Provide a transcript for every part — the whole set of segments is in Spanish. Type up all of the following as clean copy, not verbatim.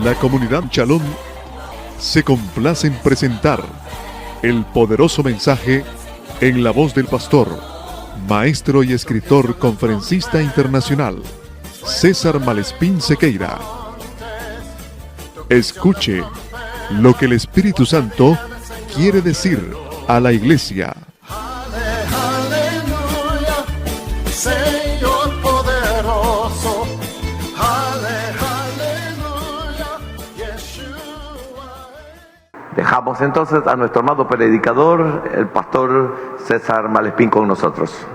La comunidad Shalom se complace en presentar el poderoso mensaje en la voz del pastor, maestro y escritor conferencista internacional, César Malespín Sequeira. Escuche lo que el Espíritu Santo quiere decir a la iglesia. Aleluya, Señor poderoso. Aleluya, Yeshua. Dejamos entonces a nuestro amado predicador, el pastor César Malespín, con nosotros.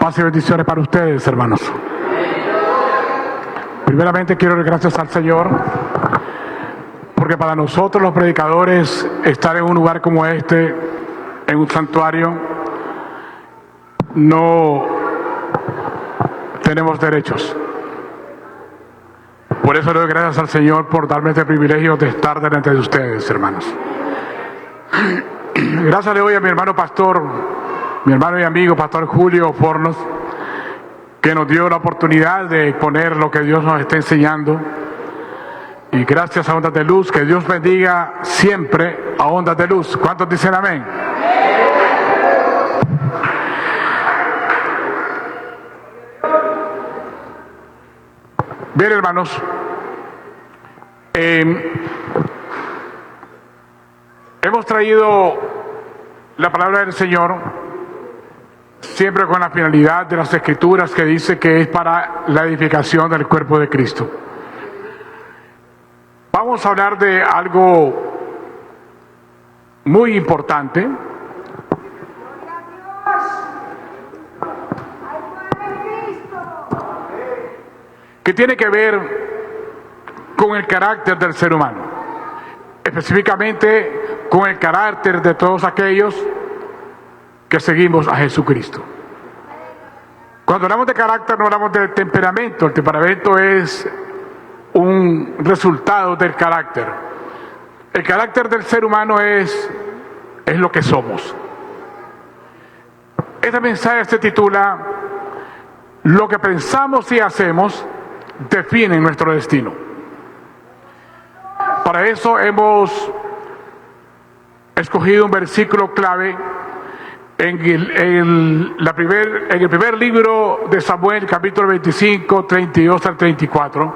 Paz y bendiciones para ustedes, hermanos. Primeramente quiero dar gracias al Señor, porque para nosotros los predicadores estar en un lugar como este, en un santuario, no tenemos derechos. Por eso le doy gracias al Señor por darme este privilegio de estar delante de ustedes, hermanos. Gracias le doy a mi hermano pastor, mi hermano y amigo pastor Julio Fornos, que nos dio la oportunidad de exponer lo que Dios nos está enseñando. Y gracias a Ondas de Luz, que Dios bendiga siempre a Ondas de Luz. ¿Cuántos dicen amén? Bien, hermanos, hemos traído la palabra del Señor siempre con la finalidad de las Escrituras, que dice que es para la edificación del cuerpo de Cristo. Vamos a hablar de algo muy importante, que tiene que ver con el carácter del ser humano, específicamente con el carácter de todos aquellos que seguimos a Jesucristo. Cuando hablamos de carácter no hablamos de temperamento. El temperamento es un resultado del carácter. El carácter del ser humano es lo que somos. Este mensaje se titula "Lo que pensamos y hacemos define nuestro destino". Para eso hemos escogido un versículo clave en el primer libro de Samuel, capítulo 25, 32 al 34,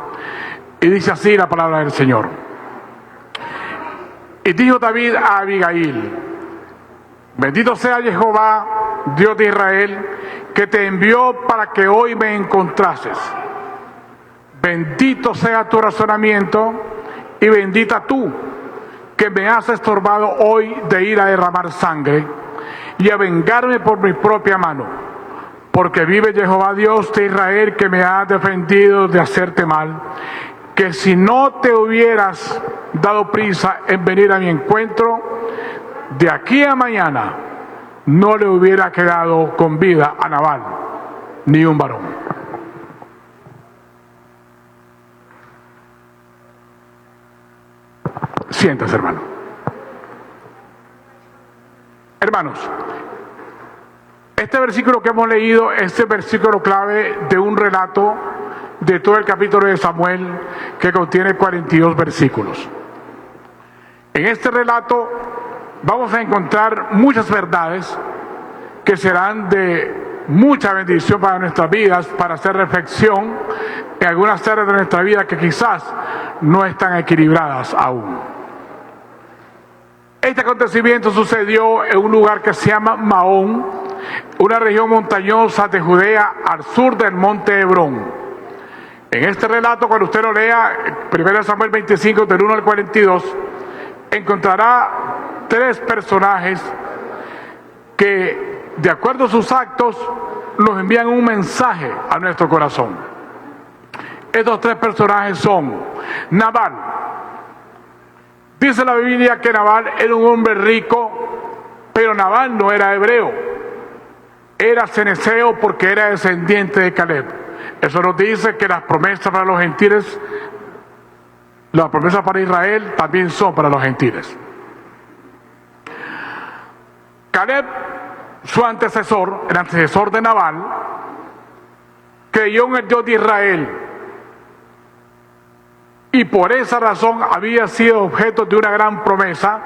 y dice así la palabra del Señor. Y dijo David a Abigail: bendito sea Jehová, Dios de Israel, que te envió para que hoy me encontrases. Bendito sea tu razonamiento y bendita tú, que me has estorbado hoy de ir a derramar sangre y a vengarme por mi propia mano, porque vive Jehová Dios de Israel, que me ha defendido de hacerte mal, que si no te hubieras dado prisa en venir a mi encuentro, de aquí a mañana no le hubiera quedado con vida a Nabal ni un varón. Siéntase, hermano. Hermanos, este versículo que hemos leído es el versículo clave de un relato de todo el capítulo de Samuel, que contiene 42 versículos. En este relato vamos a encontrar muchas verdades que serán de mucha bendición para nuestras vidas, para hacer reflexión en algunas áreas de nuestra vida que quizás no están equilibradas aún. Este acontecimiento sucedió en un lugar que se llama Maón, una región montañosa de Judea al sur del monte Hebrón. En este relato, cuando usted lo lea, 1 Samuel 25, del 1 al 42, encontrará tres personajes que, de acuerdo a sus actos, nos envían un mensaje a nuestro corazón. Estos tres personajes son Nabal. Dice la Biblia que Nabal era un hombre rico, pero Nabal no era hebreo. Era ceneceo porque era descendiente de Caleb. Eso nos dice que las promesas para los gentiles, las promesas para Israel también son para los gentiles. Caleb, su antecesor, el antecesor de Nabal, creyó en el Dios de Israel y por esa razón había sido objeto de una gran promesa,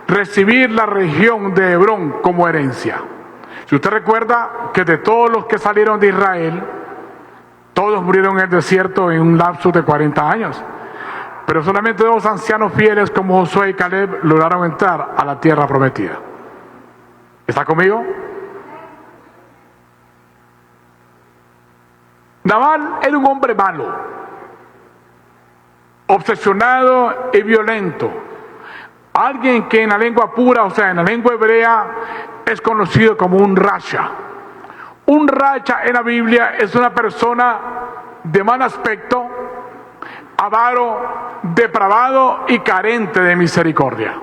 recibir la región de Hebrón como herencia. Si usted recuerda que de todos los que salieron de Israel, todos murieron en el desierto en un lapso de 40 años. Pero solamente 2 ancianos fieles como Josué y Caleb lograron entrar a la tierra prometida. ¿Está conmigo? Nabal era un hombre malo, obsesionado y violento. Alguien que en la lengua pura, o sea, en la lengua hebrea, es conocido como un rasha. Un rasha en la Biblia es una persona de mal aspecto, avaro, depravado y carente de misericordia.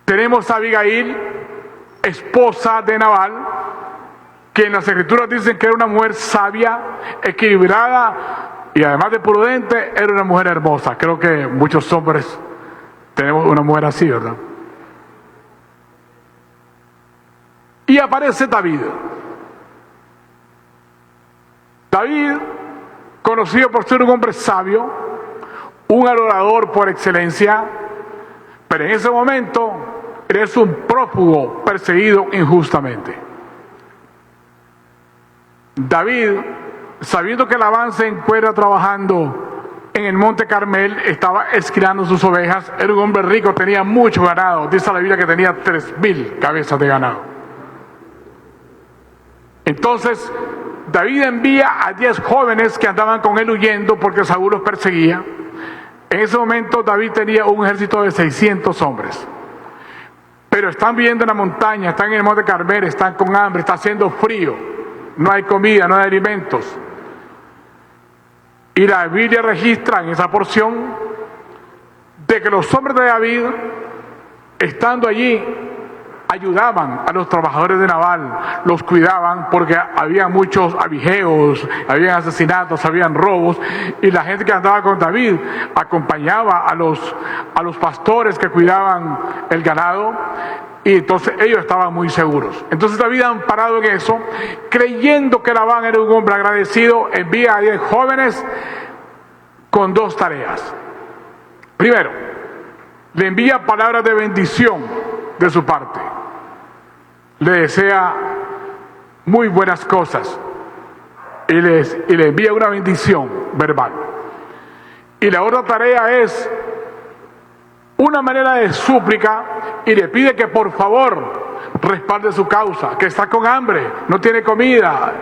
Tenemos a Abigail, esposa de Nabal, que en las escrituras dicen que era una mujer sabia, equilibrada y además de prudente, era una mujer hermosa. Creo que muchos hombres tenemos una mujer así, ¿verdad? Y aparece David. David, conocido por ser un hombre sabio, un adorador por excelencia, pero en ese momento eres un prófugo perseguido injustamente. David, sabiendo que Labán se encuentra trabajando en el monte Carmel, estaba esquilando sus ovejas, era un hombre rico, tenía mucho ganado, dice la Biblia que tenía 3,000 cabezas de ganado. Entonces, David envía a 10 jóvenes que andaban con él huyendo porque Saúl los perseguía. En ese momento David tenía un ejército de 600 hombres. Pero están viviendo en la montaña, están en el monte Carmel, están con hambre, está haciendo frío, no hay comida, no hay alimentos. Y la Biblia registra en esa porción de que los hombres de David, estando allí, ayudaban a los trabajadores de Nabal, los cuidaban porque había muchos abigeos, habían asesinatos, habían robos, y la gente que andaba con David acompañaba a los pastores que cuidaban el ganado, y entonces ellos estaban muy seguros. Entonces David, amparado en eso, creyendo que Labán era un hombre agradecido, envía a 10 jóvenes con 2 tareas. Primero, le envía palabras de bendición de su parte. Le desea muy buenas cosas y le envía una bendición verbal. Y la otra tarea es una manera de súplica y le pide que por favor respalde su causa, que está con hambre, no tiene comida,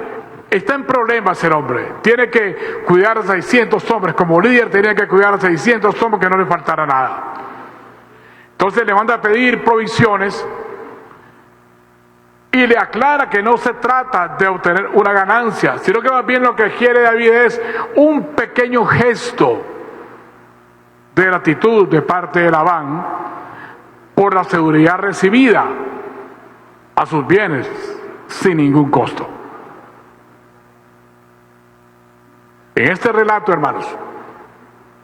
está en problemas el hombre, tiene que cuidar a 600 hombres, como líder tenía que cuidar a 600 hombres que no le faltara nada. Entonces le manda a pedir provisiones y le aclara que no se trata de obtener una ganancia, sino que más bien lo que quiere David es un pequeño gesto de gratitud de parte de Labán por la seguridad recibida a sus bienes sin ningún costo. En este relato, hermanos,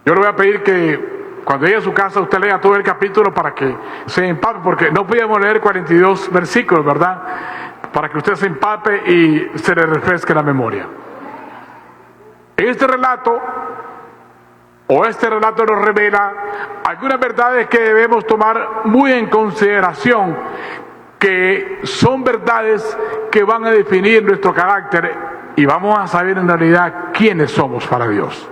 yo le voy a pedir que cuando llegue a su casa usted lea todo el capítulo para que se empape, porque no podíamos leer 42 versículos, ¿verdad? Para que usted se empape y se le refresque la memoria. En este relato nos revela algunas verdades que debemos tomar muy en consideración, que son verdades que van a definir nuestro carácter y vamos a saber en realidad quiénes somos para Dios.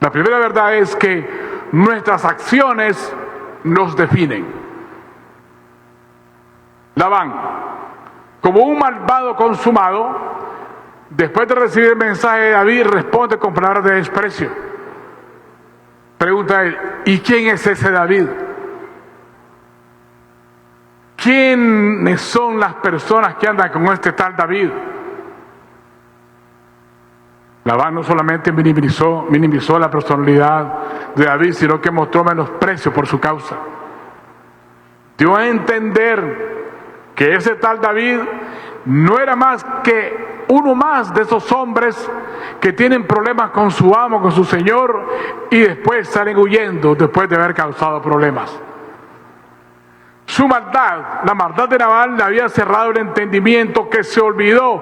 La primera verdad es que nuestras acciones nos definen. Labán, como un malvado consumado, después de recibir el mensaje de David, responde con palabras de desprecio. Pregunta él, ¿y quién es ese David? ¿Quiénes son las personas que andan con este tal David? Labán no solamente minimizó la personalidad de David, sino que mostró menosprecio por su causa. Dio a entender que ese tal David no era más que uno más de esos hombres que tienen problemas con su amo, con su señor, y después salen huyendo después de haber causado problemas. Su maldad, la maldad de Nabal, le había cerrado el entendimiento, que se olvidó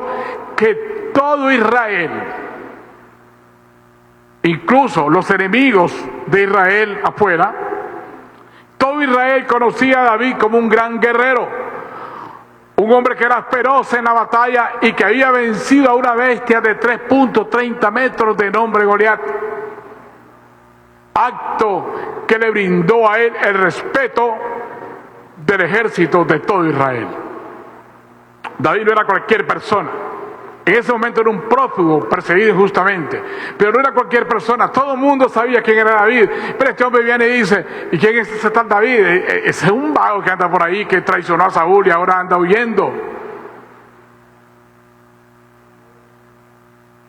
que todo Israel, incluso los enemigos de Israel afuera, todo Israel conocía a David como un gran guerrero, un hombre que era feroz en la batalla y que había vencido a una bestia de 3.30 metros de nombre Goliat. Acto que le brindó a él el respeto del ejército de todo Israel. David no era cualquier persona. En ese momento era un prófugo perseguido injustamente, pero no era cualquier persona. Todo el mundo sabía quién era David. Pero este hombre viene y dice: ¿y quién es ese tal David? Ese es un vago que anda por ahí, que traicionó a Saúl y ahora anda huyendo.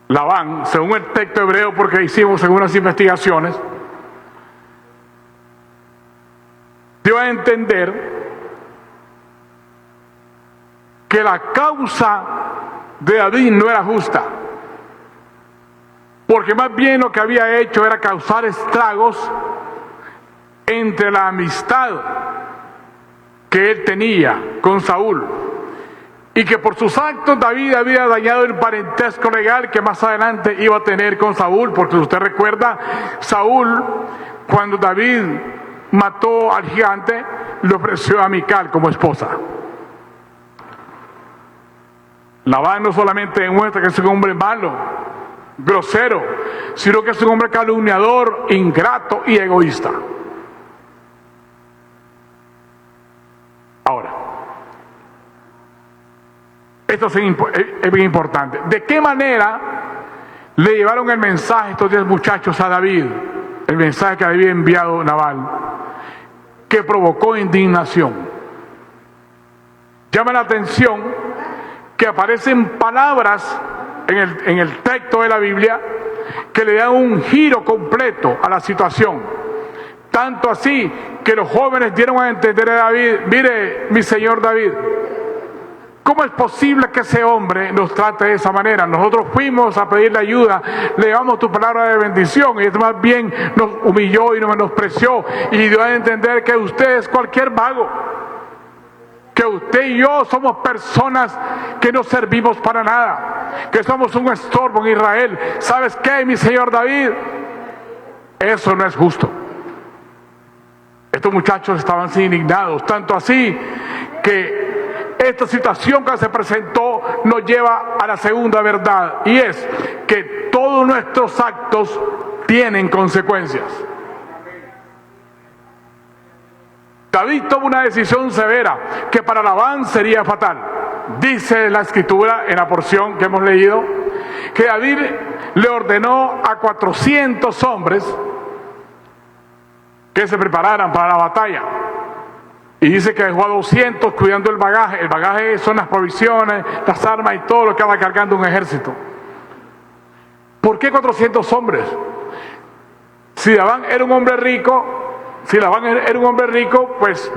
Labán, según el texto hebreo, porque hicimos algunas investigaciones, dio a entender que la causa de David no era justa, porque más bien lo que había hecho era causar estragos entre la amistad que él tenía con Saúl, y que por sus actos David había dañado el parentesco legal que más adelante iba a tener con Saúl, porque si usted recuerda, Saúl, cuando David mató al gigante, le ofreció a Mical como esposa. Labán no solamente demuestra que es un hombre malo, grosero, sino que es un hombre calumniador, ingrato y egoísta. Ahora, esto es bien importante. ¿De qué manera le llevaron el mensaje estos 10 muchachos a David? El mensaje que había enviado Nabal, que provocó indignación. Llama la atención que aparecen palabras en el texto de la Biblia que le dan un giro completo a la situación. Tanto así que los jóvenes dieron a entender a David: mire, mi señor David, ¿cómo es posible que ese hombre nos trate de esa manera? Nosotros fuimos a pedirle ayuda, le llevamos tu palabra de bendición, y este más bien nos humilló y nos menospreció y dio a entender que usted es cualquier vago, que usted y yo somos personas que no servimos para nada, que somos un estorbo en Israel. ¿Sabes qué, mi señor David? Eso no es justo. Estos muchachos estaban indignados, tanto así que esta situación que se presentó nos lleva a la segunda verdad, y es que todos nuestros actos tienen consecuencias. David tomó una decisión severa que para Labán sería fatal. Dice la escritura en la porción que hemos leído que David le ordenó a 400 hombres que se prepararan para la batalla, y dice que dejó a 200 cuidando el bagaje. El bagaje son las provisiones, las armas y todo lo que anda cargando un ejército. ¿Por qué 400 hombres? Si Labán era un hombre rico, pues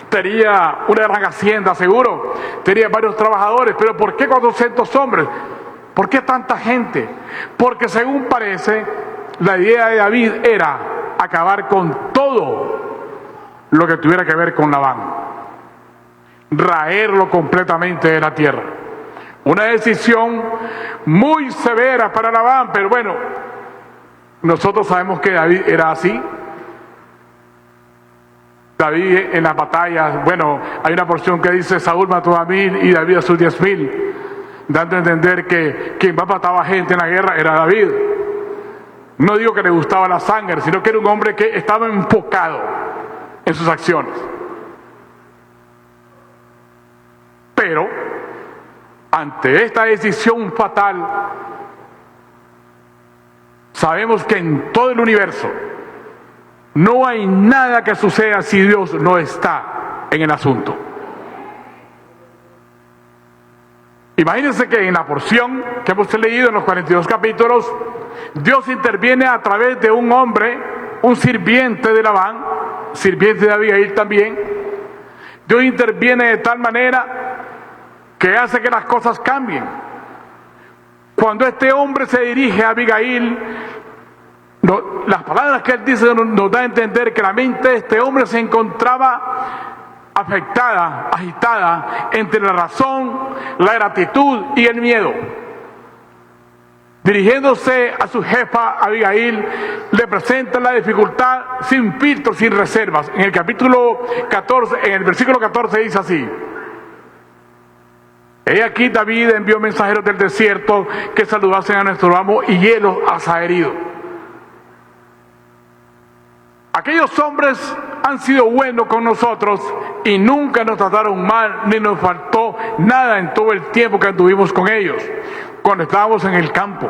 tenía una gran hacienda, seguro, tenía varios trabajadores. Pero ¿por qué 400 hombres? ¿Por qué tanta gente? Porque según parece, la idea de David era acabar con todo lo que tuviera que ver con Labán, raerlo completamente de la tierra. Una decisión muy severa para Labán, pero bueno, nosotros sabemos que David era así. David en las batallas, bueno, hay una porción que dice: Saúl mató a 1000 y David a sus 10.000, dando a entender que quien más mataba gente en la guerra era David. No digo que le gustaba la sangre, sino que era un hombre que estaba enfocado en sus acciones. Pero ante esta decisión fatal, sabemos que en todo el universo no hay nada que suceda si Dios no está en el asunto. Imagínense que en la porción que hemos leído en los 42 capítulos, Dios interviene a través de un hombre, un sirviente de Labán, sirviente de Abigail también. Dios interviene de tal manera que hace que las cosas cambien. Cuando este hombre se dirige a Abigail, las palabras que él dice nos da a entender que la mente de este hombre se encontraba afectada, agitada entre la razón, la gratitud y el miedo. Dirigiéndose a su jefa Abigail, le presenta la dificultad sin filtros, sin reservas. En el capítulo 14, en el versículo 14 dice así: he aquí David envió mensajeros del desierto que saludasen a nuestro amo y él los ha herido. Aquellos hombres han sido buenos con nosotros y nunca nos trataron mal, ni nos faltó nada en todo el tiempo que anduvimos con ellos, cuando estábamos en el campo.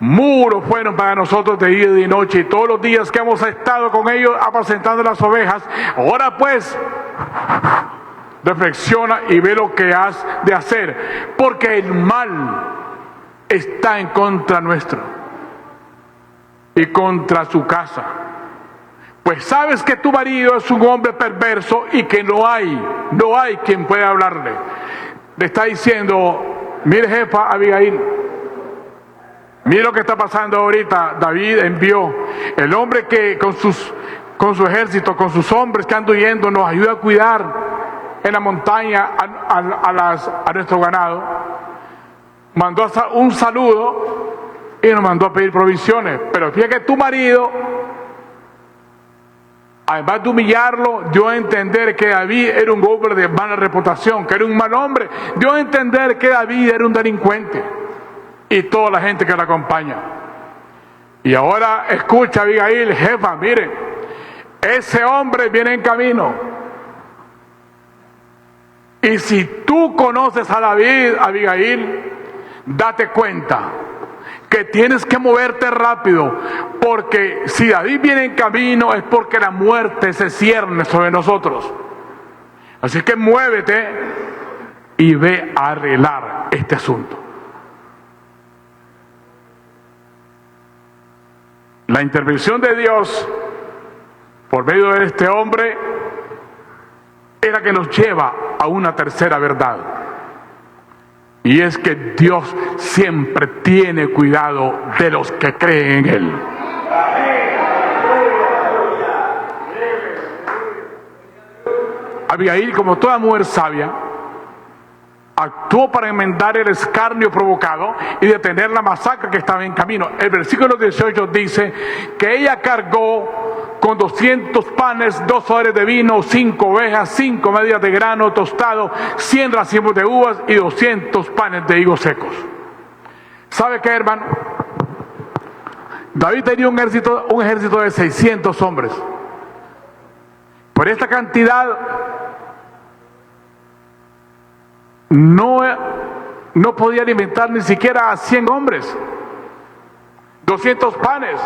Muros fueron para nosotros de día y de noche, y todos los días que hemos estado con ellos apacentando las ovejas. Ahora pues, reflexiona y ve lo que has de hacer, porque el mal está en contra nuestro y contra su casa. Pues sabes que tu marido es un hombre perverso y que no hay quien pueda hablarle. Le está diciendo: mire, jefa Abigail, mire lo que está pasando ahorita. David envió el hombre que con su ejército, con sus hombres que andan huyendo, nos ayuda a cuidar en la montaña a nuestro ganado. Mandó un saludo y nos mandó a pedir provisiones. Pero fíjate que tu marido, además de humillarlo, dio a entender que David era un hombre de mala reputación, que era un mal hombre. Dio a entender que David era un delincuente, y toda la gente que lo acompaña. Y ahora escucha, Abigail, jefa, miren, ese hombre viene en camino. Y si tú conoces a David, Abigail, date cuenta que tienes que moverte rápido, porque si David viene en camino es porque la muerte se cierne sobre nosotros. Así que muévete y ve a arreglar este asunto. La intervención de Dios por medio de este hombre es la que nos lleva a una tercera verdad. Y es que Dios siempre tiene cuidado de los que creen en Él. Abigail, como toda mujer sabia, actuó para enmendar el escarnio provocado y detener la masacre que estaba en camino. El versículo 18 dice que ella cargó con 200 panes, 2 odres de vino, 5 ovejas, 5 medidas de grano tostado, 100 racimos de uvas y 200 panes de higos secos. ¿Sabe qué, hermano? David tenía un ejército de 600 hombres. Por esta cantidad no podía alimentar ni siquiera a 100 hombres. 200 panes.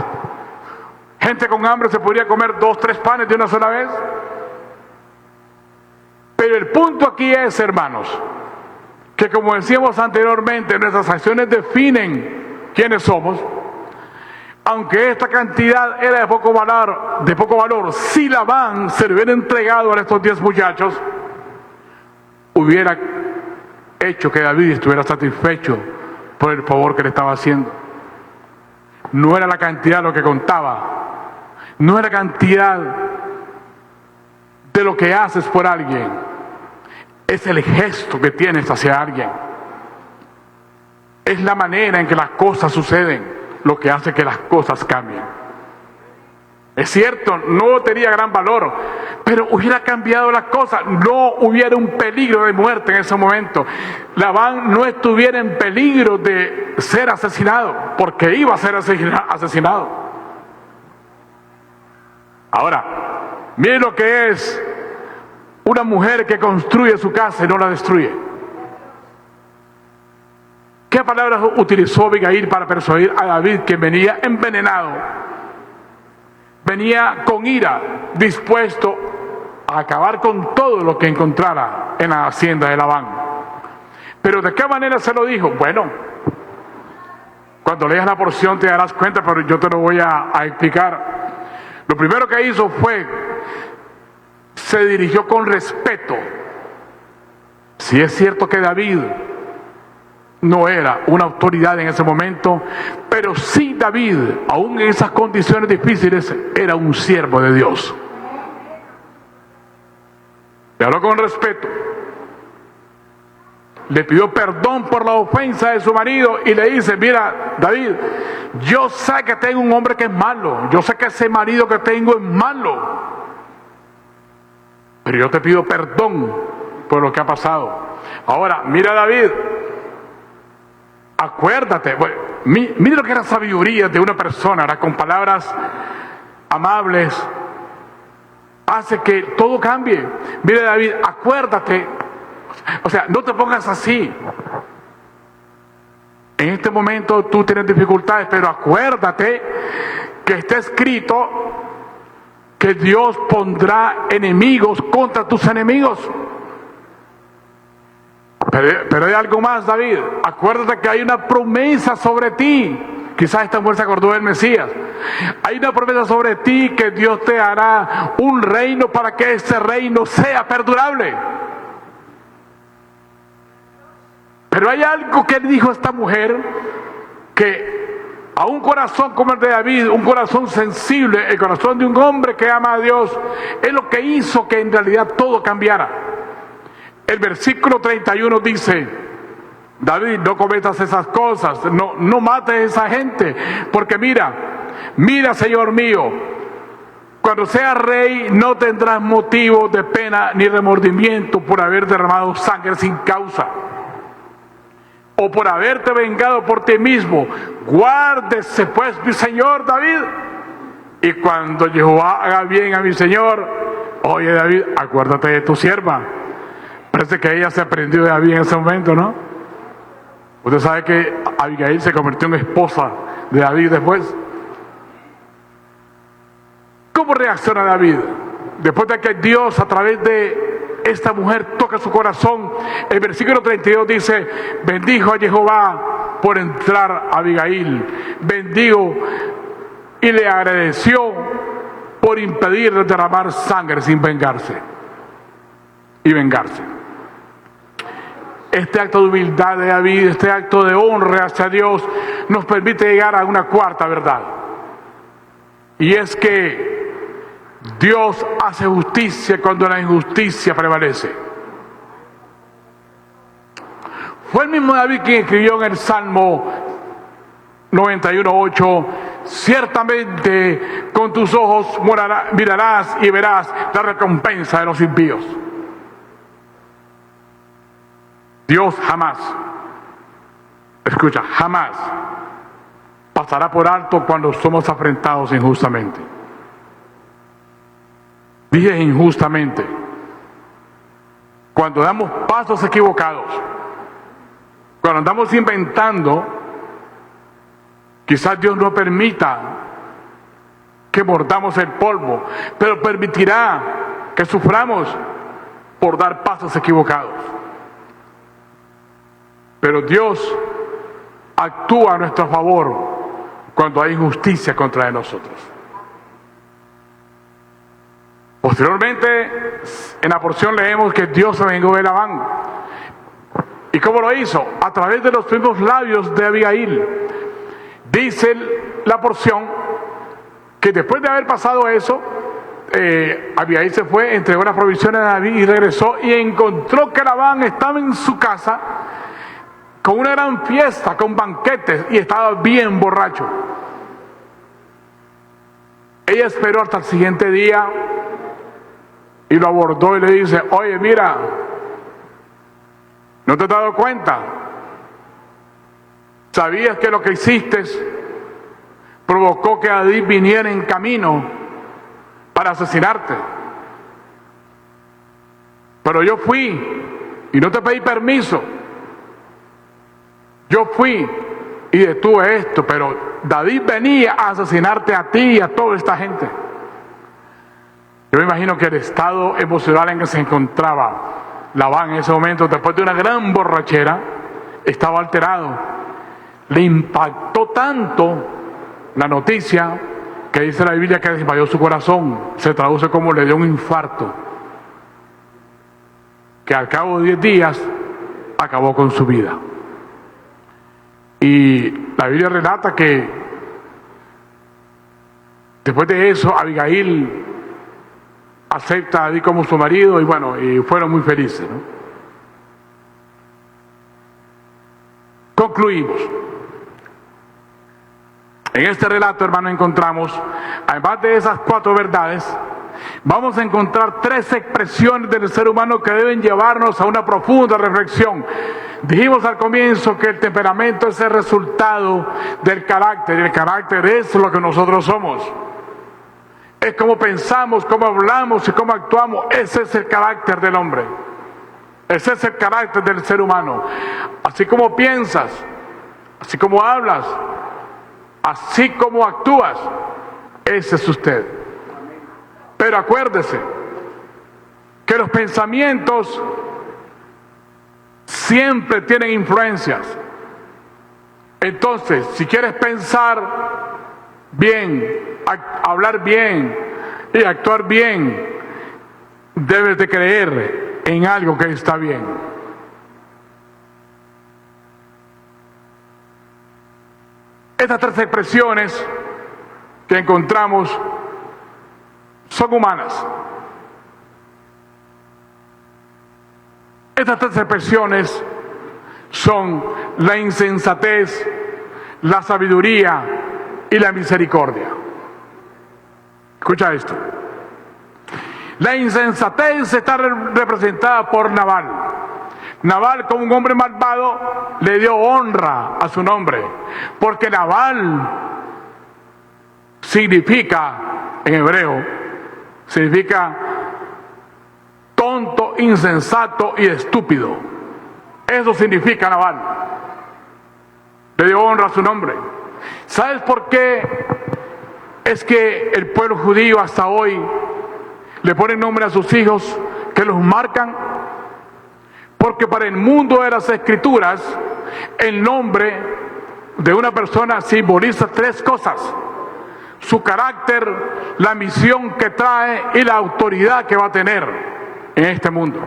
Gente con hambre se podría comer 2, 3 panes de una sola vez. Pero el punto aquí es, hermanos, que como decíamos anteriormente, nuestras acciones definen quiénes somos. Aunque esta cantidad era de poco valor, si Labán se le hubiera entregado a estos 10 muchachos, hubiera hecho que David estuviera satisfecho por el favor que le estaba haciendo. No era la cantidad lo que contaba, no era la cantidad de lo que haces por alguien, es el gesto que tienes hacia alguien, es la manera en que las cosas suceden lo que hace que las cosas cambien. Es cierto, no tenía gran valor, pero hubiera cambiado las cosas. No hubiera un peligro de muerte en ese momento. Labán no estuviera en peligro de ser asesinado, porque iba a ser asesinado. Ahora, miren lo que es una mujer que construye su casa y no la destruye. ¿Qué palabras utilizó Abigail para persuadir a David, que venía envenenado? Venía con ira, dispuesto a acabar con todo lo que encontrara en la hacienda de Labán. Pero ¿de qué manera se lo dijo? Bueno, cuando leas la porción te darás cuenta, pero yo te lo voy a explicar. Lo primero que hizo fue, se dirigió con respeto. Si es cierto que David no era una autoridad en ese momento, pero sí David, aún en esas condiciones difíciles, era un siervo de Dios. Le habló con respeto, le pidió perdón por la ofensa de su marido y le dice: mira, David, yo sé que tengo un hombre que es malo, yo sé que ese marido que tengo es malo, pero yo te pido perdón por lo que ha pasado. Ahora, mira, David, acuérdate, bueno, mira lo que es la sabiduría de una persona, ¿verdad? Con palabras amables hace que todo cambie. Mira, David, acuérdate, o sea, no te pongas así. En este momento tú tienes dificultades, pero acuérdate que está escrito que Dios pondrá enemigos contra tus enemigos. Pero hay algo más, David. Acuérdate que hay una promesa sobre ti. Quizás esta mujer se acordó del Mesías. Hay una promesa sobre ti, que Dios te hará un reino para que ese reino sea perdurable. Pero hay algo que dijo esta mujer, que a un corazón como el de David, un corazón sensible, el corazón de un hombre que ama a Dios, es lo que hizo que en realidad todo cambiara. El versículo 31 dice: David, no cometas esas cosas, no mates a esa gente, porque mira, Señor mío, cuando seas rey no tendrás motivo de pena ni remordimiento por haber derramado sangre sin causa, o por haberte vengado por ti mismo. Guárdese pues, mi señor David, y cuando Jehová haga bien a mi señor, oye, David, acuérdate de tu sierva. Parece que ella se aprendió de David en ese momento, ¿no? Usted sabe que Abigail se convirtió en esposa de David después. ¿Cómo reacciona David? Después de que Dios, a través de esta mujer, toca su corazón, el versículo 32 dice: bendijo a Jehová por entrar a Abigail, bendigo, y le agradeció por impedir derramar sangre sin vengarse y vengarse. Este acto de humildad de David, este acto de honra hacia Dios, nos permite llegar a una cuarta verdad, y es que Dios hace justicia cuando la injusticia prevalece. Fue el mismo David quien escribió en el Salmo 91:8: ciertamente con tus ojos mirarás y verás la recompensa de los impíos. Dios jamás, escucha, jamás pasará por alto cuando somos afrentados injustamente. Dije injustamente. Cuando damos pasos equivocados, cuando andamos inventando, quizás Dios no permita que mordamos el polvo, pero permitirá que suframos por dar pasos equivocados. Pero Dios actúa a nuestro favor cuando hay injusticia contra nosotros. Posteriormente, en la porción leemos que Dios se vengó de Labán. ¿Y cómo lo hizo? A través de los mismos labios de Abigail. Dice la porción que después de haber pasado eso, Abigail se fue, entregó las provisiones a David y regresó, y encontró que Labán estaba en su casa con una gran fiesta, con banquetes, y estaba bien borracho. Ella esperó hasta el siguiente día y lo abordó y le dice: oye, mira, ¿no te has dado cuenta? ¿Sabías que lo que hiciste provocó que David viniera en camino para asesinarte? Pero yo fui y no te pedí permiso. Yo fui y detuve esto, pero David venía a asesinarte a ti y a toda esta gente. Yo me imagino que el estado emocional en que se encontraba Labán en ese momento, después de una gran borrachera, estaba alterado. Le impactó tanto la noticia que dice la Biblia que desmayó su corazón. Se traduce como le dio un infarto, que al cabo de 10 días acabó con su vida. Y la Biblia relata que después de eso Abigail acepta a David como su marido, y bueno, y fueron muy felices, ¿no? concluimos. En este relato, hermano, encontramos, además de esas 4 verdades, vamos a encontrar 3 expresiones del ser humano que deben llevarnos a una profunda reflexión. Dijimos al comienzo que el temperamento es el resultado del carácter, y el carácter es lo que nosotros somos. Es como pensamos, cómo hablamos y cómo actuamos. Ese es el carácter del hombre. Ese es el carácter del ser humano. Así como piensas, así como hablas, así como actúas, ese es usted. Pero acuérdese que los pensamientos siempre tienen influencias. Entonces, si quieres pensar bien, hablar bien y actuar bien, debes de creer en algo que está bien. Estas 3 expresiones que encontramos son humanas. Estas 3 expresiones son la insensatez, la sabiduría y la misericordia. Escucha esto. La insensatez está representada por Nabal. Nabal, como un hombre malvado, le dio honra a su nombre, porque Nabal significa, en hebreo, significa tonto, insensato y estúpido. Eso significa Nabal. Le dio honra a su nombre. ¿Sabes por qué es que el pueblo judío hasta hoy le pone nombre a sus hijos que los marcan? Porque para el mundo de las escrituras, el nombre de una persona simboliza 3 cosas: su carácter, la misión que trae y la autoridad que va a tener en este mundo.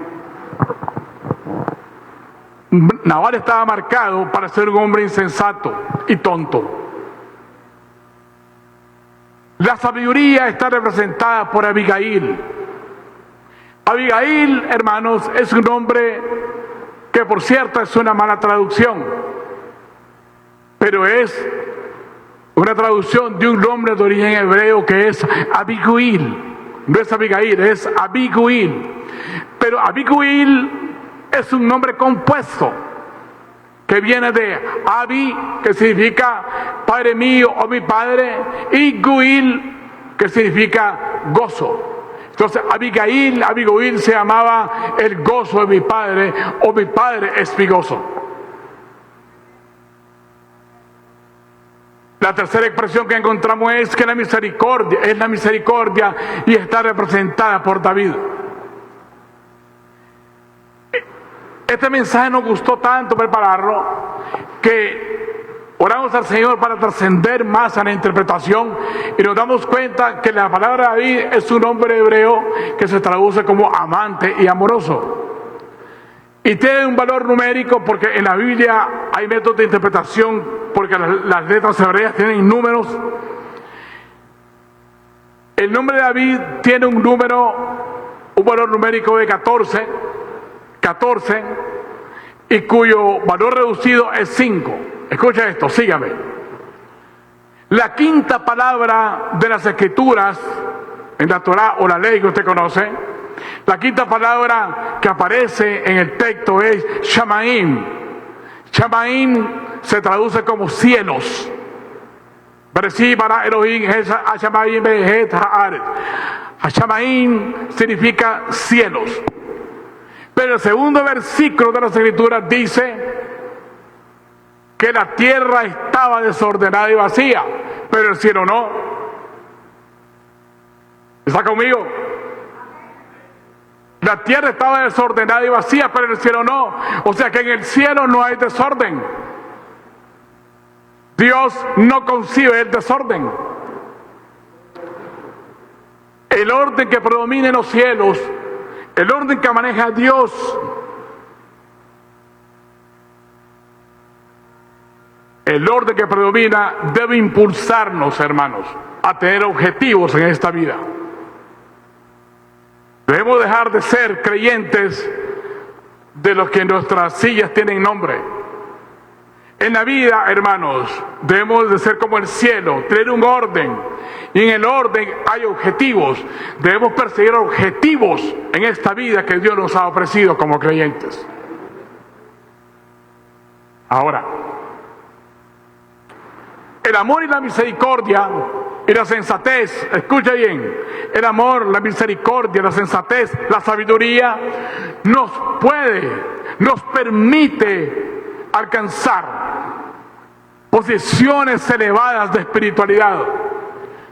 Nabal estaba marcado para ser un hombre insensato y tonto. La sabiduría está representada por Abigail. Abigail, hermanos, es un nombre que, por cierto, es una mala traducción, pero es una traducción de un nombre de origen hebreo que es Abigail. No es Abigail, es Abigail. Pero Abigail es un nombre compuesto que viene de Abi, que significa padre mío o mi padre, y Guil, que significa gozo. Entonces Abigail se llamaba el gozo de mi padre, o mi padre es mi gozo. La tercera expresión que encontramos es que la misericordia y está representada por David. Este mensaje nos gustó tanto prepararlo que oramos al Señor para trascender más a la interpretación y nos damos cuenta que la palabra David es un nombre hebreo que se traduce como amante y amoroso. Y tiene un valor numérico porque en la Biblia hay métodos de interpretación, porque las letras hebreas tienen números. El nombre de David tiene un valor numérico de 14, y cuyo valor reducido es 5. Escucha esto, sígame. La quinta palabra de las Escrituras, en la Torá o la ley que usted conoce, la quinta palabra que aparece en el texto es Shamaim. Shamaim se traduce como cielos. Shamaim significa cielos. Pero el segundo versículo de las Escrituras dice que la tierra estaba desordenada y vacía, pero el cielo no. ¿Está conmigo? La tierra estaba desordenada y vacía, pero el cielo no. O sea que en el cielo no hay desorden. Dios no concibe el desorden. El orden que predomina en los cielos, el orden que maneja Dios, el orden que predomina debe impulsarnos, hermanos, a tener objetivos en esta vida. Debemos dejar de ser creyentes de los que en nuestras sillas tienen nombre. En la vida, hermanos, debemos de ser como el cielo, tener un orden. Y en el orden hay objetivos. Debemos perseguir objetivos en esta vida que Dios nos ha ofrecido como creyentes. Ahora, el amor y la misericordia y la sensatez, escucha bien, el amor, la misericordia, la sensatez, la sabiduría nos permite alcanzar posiciones elevadas de espiritualidad.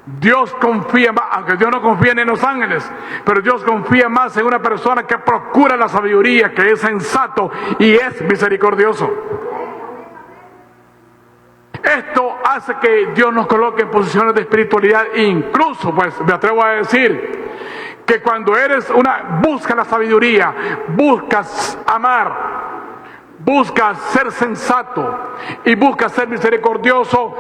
Dios confía más, aunque Dios no confía en los ángeles, pero Dios confía más en una persona que procura la sabiduría, que es sensato y es misericordioso. Esto hace que Dios nos coloque en posiciones de espiritualidad, e incluso, pues me atrevo a decir, que cuando buscas la sabiduría, buscas amar, buscas ser sensato y buscas ser misericordioso,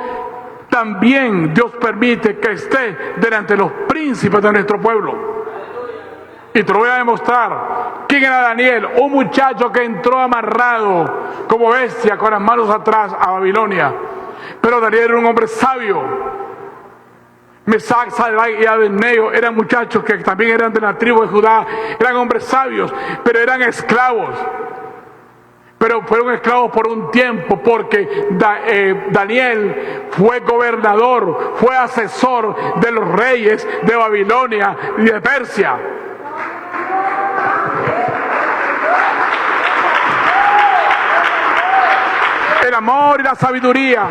también Dios permite que esté delante de los príncipes de nuestro pueblo. Y te lo voy a demostrar. ¿Quién era Daniel? Un muchacho que entró amarrado como bestia con las manos atrás a Babilonia. Pero Daniel era un hombre sabio. Mesac, Sadrach y Abednego eran muchachos que también eran de la tribu de Judá. Eran hombres sabios, pero eran esclavos. Pero fueron esclavos por un tiempo, porque Daniel fue gobernador, fue asesor de los reyes de Babilonia y de Persia. El amor y la sabiduría,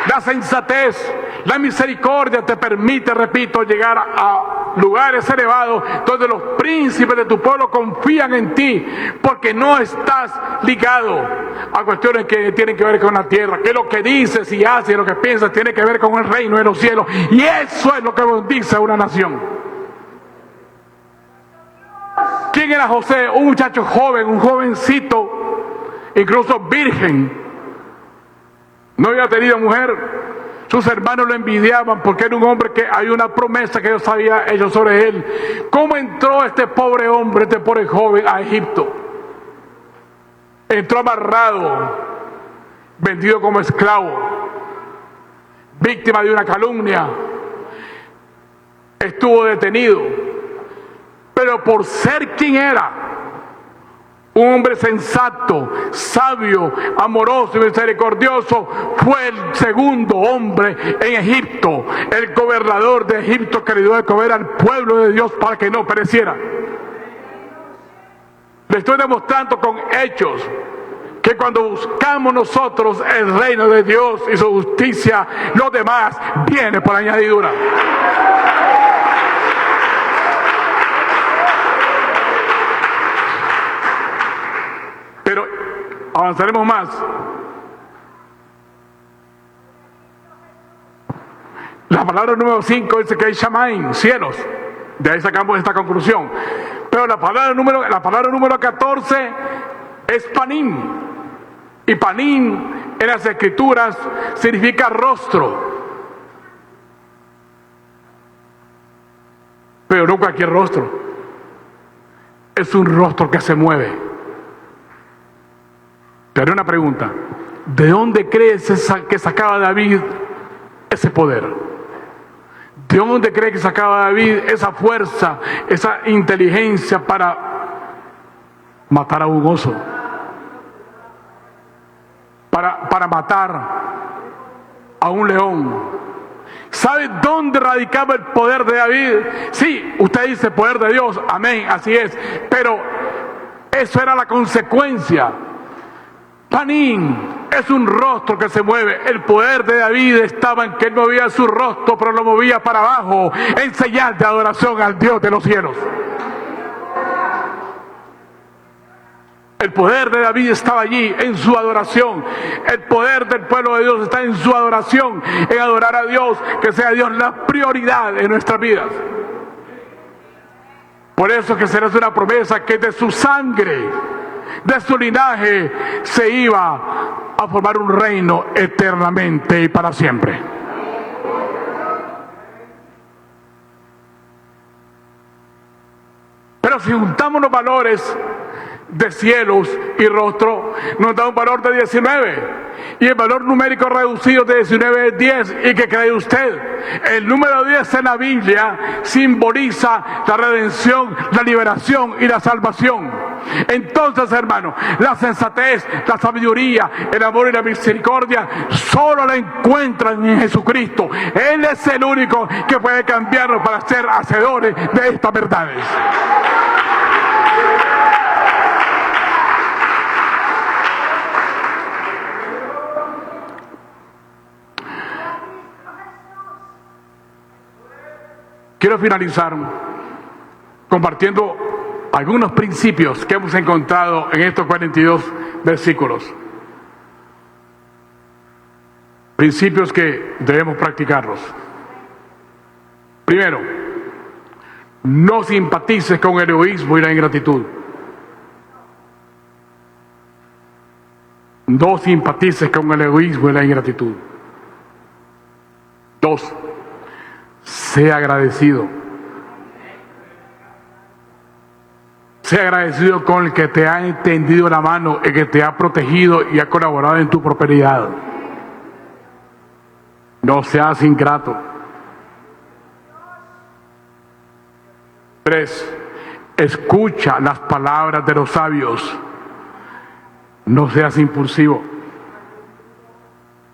la sensatez, la misericordia te permite, repito, llegar a lugares elevados donde los príncipes de tu pueblo confían en ti, porque no estás ligado a cuestiones que tienen que ver con la tierra, que lo que dices y haces y lo que piensas tiene que ver con el reino de los cielos, y eso es lo que bendice a una nación. ¿Quién era José? Un muchacho joven, un jovencito, incluso virgen. No había tenido mujer. Sus hermanos lo envidiaban porque era un hombre que hay una promesa que Dios había hecho sobre él. ¿Cómo entró este pobre hombre, este pobre joven a Egipto? Entró amarrado, vendido como esclavo, víctima de una calumnia. Estuvo detenido, pero por ser quien era, un hombre sensato, sabio, amoroso y misericordioso, fue el segundo hombre en Egipto, el gobernador de Egipto, que le dio de comer al pueblo de Dios para que no pereciera. Le estoy demostrando con hechos que cuando buscamos nosotros el reino de Dios y su justicia, lo demás viene por añadidura. Pero avanzaremos más. La palabra número 5 dice que hay Shamaim, cielos. De ahí sacamos esta conclusión. Pero la palabra número 14 es Panim. Y Panim en las escrituras significa rostro. Pero no cualquier rostro. Es un rostro que se mueve. Te haré una pregunta. ¿De dónde crees que sacaba David ese poder? ¿De dónde crees que sacaba David esa fuerza, esa inteligencia para matar a un oso? Para matar a un león. ¿Sabe dónde radicaba el poder de David? Sí, usted dice poder de Dios, amén, así es. Pero eso era la consecuencia. Panim es un rostro que se mueve. El poder de David estaba en que él movía su rostro, pero lo movía para abajo, en señal de adoración al Dios de los cielos. El poder de David estaba allí en su adoración. El poder del pueblo de Dios está en su adoración, en adorar a Dios, que sea Dios la prioridad en nuestras vidas. Por eso que será una promesa que de su sangre, de su linaje, se iba a formar un reino eternamente y para siempre. Pero si juntamos los valores de cielos y rostro, nos da un valor de 19. Y el valor numérico reducido de 19 es 10. ¿Y qué cree usted? El número 10 en la Biblia simboliza la redención, la liberación y la salvación. Entonces, hermano, la sensatez, la sabiduría, el amor y la misericordia solo la encuentran en Jesucristo. Él es el único que puede cambiarnos para ser hacedores de estas verdades. Quiero finalizar compartiendo algunos principios que hemos encontrado en estos 42 versículos. Principios que debemos practicarlos. Primero, no simpatices con el egoísmo y la ingratitud. No simpatices con el egoísmo y la ingratitud. 2. Sea agradecido. Sea agradecido con el que te ha extendido la mano, el que te ha protegido y ha colaborado en tu prosperidad. No seas ingrato. 3. Escucha las palabras de los sabios. No seas impulsivo.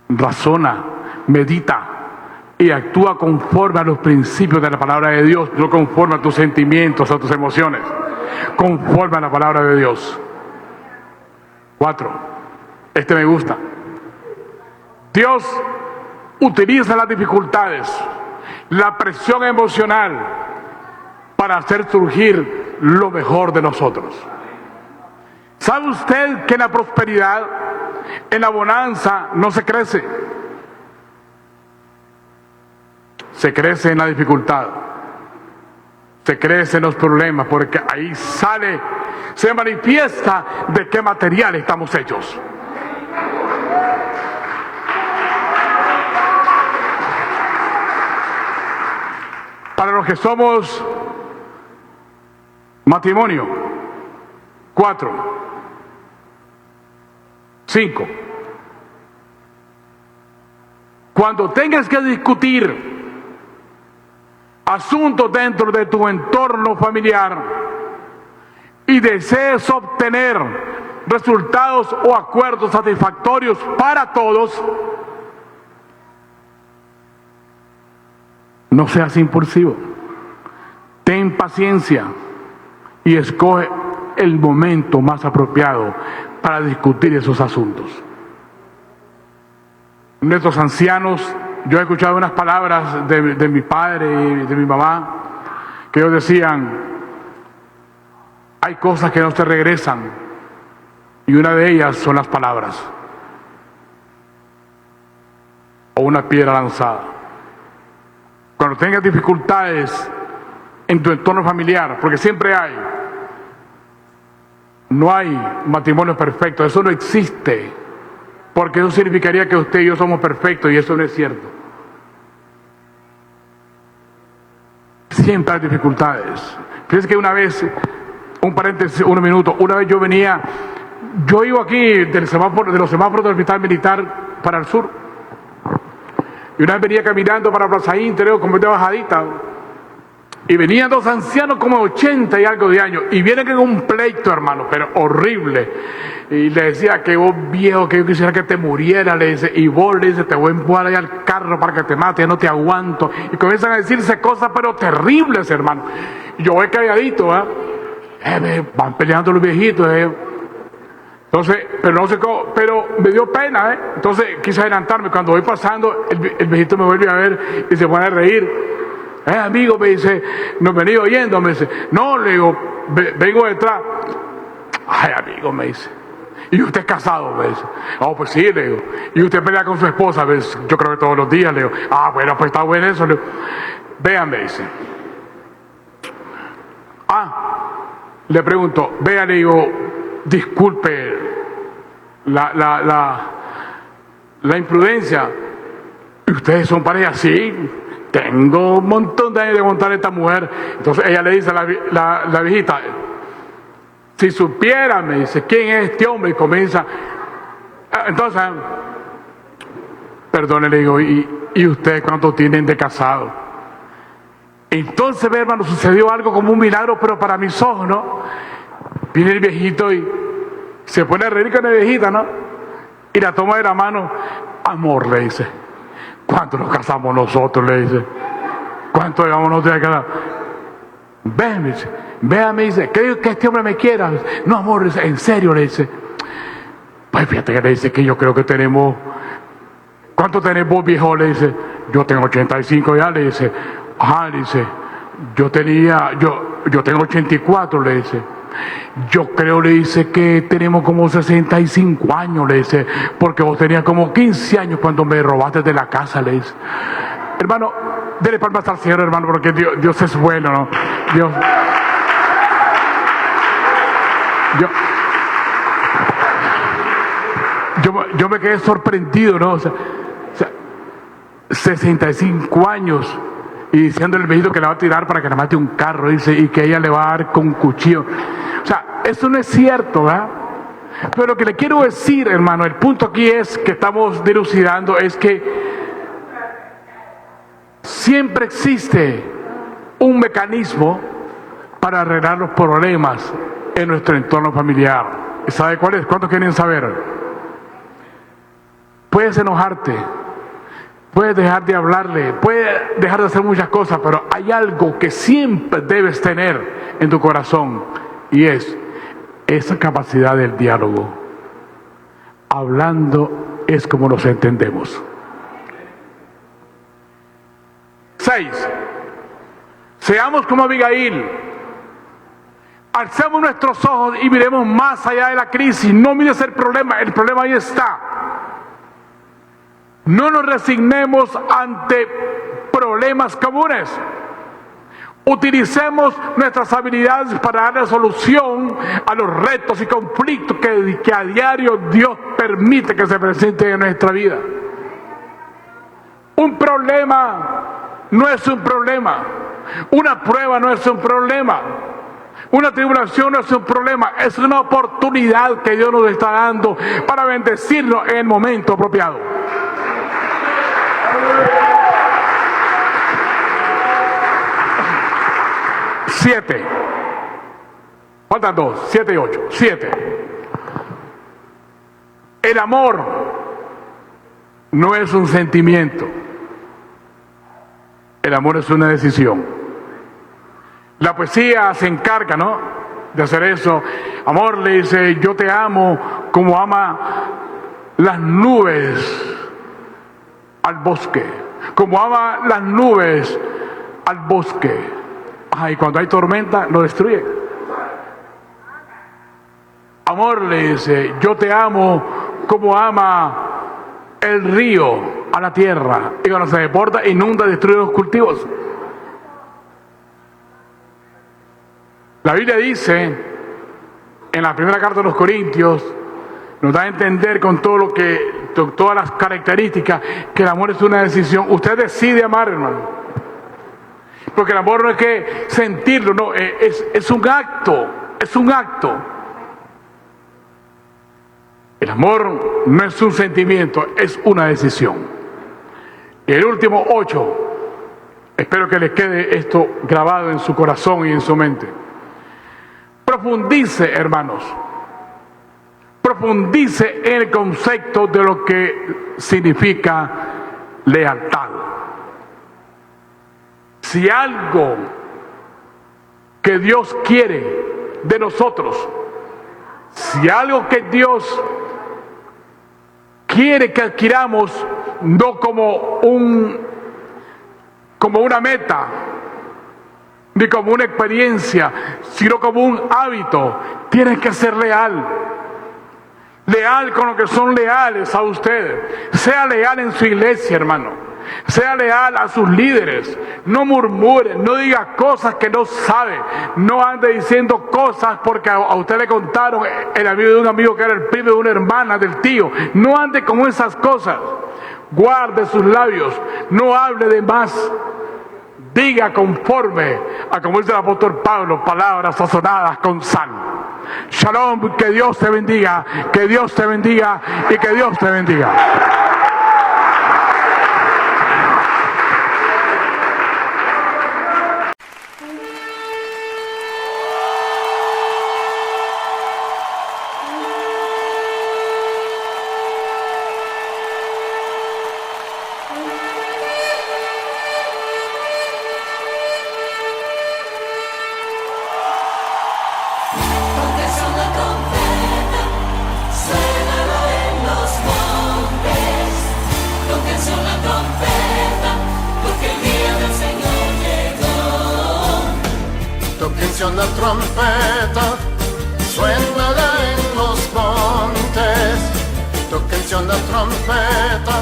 Razona, medita y actúa conforme a los principios de la palabra de Dios, no conforme a tus sentimientos, a tus emociones, conforme a la palabra de Dios. 4. Este me gusta. Dios utiliza las dificultades, la presión emocional para hacer surgir lo mejor de nosotros. ¿Sabe usted que en la prosperidad, en la bonanza, no se crece? Se crece en la dificultad, se crece en los problemas, porque ahí se manifiesta de qué material estamos hechos. Para los que somos matrimonio, 4, 5. Cuando tengas que discutir asuntos dentro de tu entorno familiar y desees obtener resultados o acuerdos satisfactorios para todos, no seas impulsivo. Ten paciencia y escoge el momento más apropiado para discutir esos asuntos. Nuestros ancianos, yo he escuchado unas palabras de mi padre y de mi mamá, que ellos decían: hay cosas que no se regresan, y una de ellas son las palabras, o una piedra lanzada. Cuando tengas dificultades en tu entorno familiar, porque siempre hay, no hay matrimonio perfecto, eso no existe, porque eso significaría que usted y yo somos perfectos, y eso no es cierto. Siempre hay dificultades. Fíjense que una vez, un paréntesis, 1 minuto, una vez yo iba aquí de los semáforos del hospital militar para el sur, y una vez venía caminando para Plaza Interior como de bajadita, y venían 2 ancianos como 80 y algo de años, y vienen en un pleito, hermano, pero horrible. Y le decía que vos, viejo, que yo quisiera que te muriera, le dice, y vos, le dice, te voy a empujar ahí al carro para que te mate, ya no te aguanto. Y comienzan a decirse cosas pero terribles, hermano. Y yo voy calladito, van peleando los viejitos, Entonces, pero no sé cómo, pero me dio pena, Entonces quise adelantarme. Cuando voy pasando, el viejito me vuelve a ver y se pone a reír. Amigo, me dice, nos venía oyendo, me dice, no, le digo, vengo detrás. Ay, amigo, me dice, ¿y usted es casado? Me dice, oh, pues sí, le digo, ¿y usted pelea con su esposa? Me dice, yo creo que todos los días, le digo, bueno, pues está bueno eso, le digo, vean, me dice, le pregunto, vean, le digo, disculpe la imprudencia, ¿y ustedes son pareja? Sí. Tengo un montón de años de montar a esta mujer. Entonces ella le dice a la viejita, Si supiera, me dice, quién es este hombre, y comienza. Entonces, perdone, le digo, ¿y ustedes cuánto tienen de casado? Entonces, ve, hermano, sucedió algo como un milagro, pero para mis ojos, ¿no? Viene el viejito y se pone a reír con la viejita, ¿no? Y la toma de la mano. Amor, le dice, ¿cuánto nos casamos nosotros? Le dice, ¿cuánto llevamos nosotros de cada? Ve, me dice, vea, me dice, creo que este hombre me quiera. No, amor, dice, en serio, le dice. Pues fíjate que le dice que yo creo que tenemos. ¿Cuánto tenés vos, viejo? Le dice, yo tengo 85 ya, le dice. Ajá, le dice, yo tengo 84, le dice. Yo creo, le dice, que tenemos como 65 años, le dice, porque vos tenías como 15 años cuando me robaste de la casa, le dice. Hermano, dele palmas al Señor, hermano, porque Dios es bueno, ¿no? Yo me quedé sorprendido, ¿no? O sea, 65 años y diciéndole al viejito que le va a tirar para que le mate un carro, dice, y que ella le va a dar con un cuchillo. O sea, eso no es cierto, ¿verdad? Pero lo que le quiero decir, hermano, el punto aquí es que estamos dilucidando, es que siempre existe un mecanismo para arreglar los problemas en nuestro entorno familiar. ¿Y sabe cuál es? ¿Cuántos quieren saber? Puedes enojarte, puedes dejar de hablarle, puedes dejar de hacer muchas cosas, pero hay algo que siempre debes tener en tu corazón, y es esa capacidad del diálogo. Hablando es como nos entendemos. 6. Seamos como Abigail. Alcemos nuestros ojos y miremos más allá de la crisis. No mires el problema ahí está. No nos resignemos ante problemas comunes. Utilicemos nuestras habilidades para darle solución a los retos y conflictos que a diario Dios permite que se presenten en nuestra vida. Un problema no es un problema. Una prueba no es un problema. Una tribulación no es un problema. Es una oportunidad que Dios nos está dando para bendecirnos en el momento apropiado. 7. Faltan 2, 7 y 8. 7. El amor no es un sentimiento. El amor es una decisión. La poesía se encarga, ¿no?, de hacer eso. Amor, le dice, yo te amo como ama las nubes al bosque, como ama las nubes al bosque. Y cuando hay tormenta lo destruye. Amor, le dice, yo te amo como ama el río a la tierra, y cuando se desborda inunda, destruye los cultivos. La Biblia dice en la primera carta de los Corintios, nos da a entender con todas las características, que el amor es una decisión. Usted decide amar, hermano. Porque el amor no es que sentirlo, no, es un acto, es un acto. El amor no es un sentimiento, es una decisión. Y el último 8, espero que les quede esto grabado en su corazón y en su mente. Profundice, hermanos, profundice en el concepto de lo que significa lealtad. Si algo que Dios quiere de nosotros, si algo que Dios quiere que adquiramos, no como una meta, ni como una experiencia, sino como un hábito, tienes que ser leal. Leal con los que son leales a usted. Sea leal en su iglesia, hermano. Sea leal a sus líderes. No murmure, no diga cosas que no sabe. No ande diciendo cosas porque a usted le contaron el amigo de un amigo que era el primo de una hermana, del tío. No ande con esas cosas. Guarde sus labios. No hable de más. Diga conforme a como dice el apóstol Pablo, palabras sazonadas con sal. Shalom, que Dios te bendiga, que Dios te bendiga y que Dios te bendiga. Porque son la trompeta, suénalo en los montes. Porque son la trompeta, porque el día del Señor llegó. Tóquense una trompeta, suénala en los montes. Tóquense una trompeta,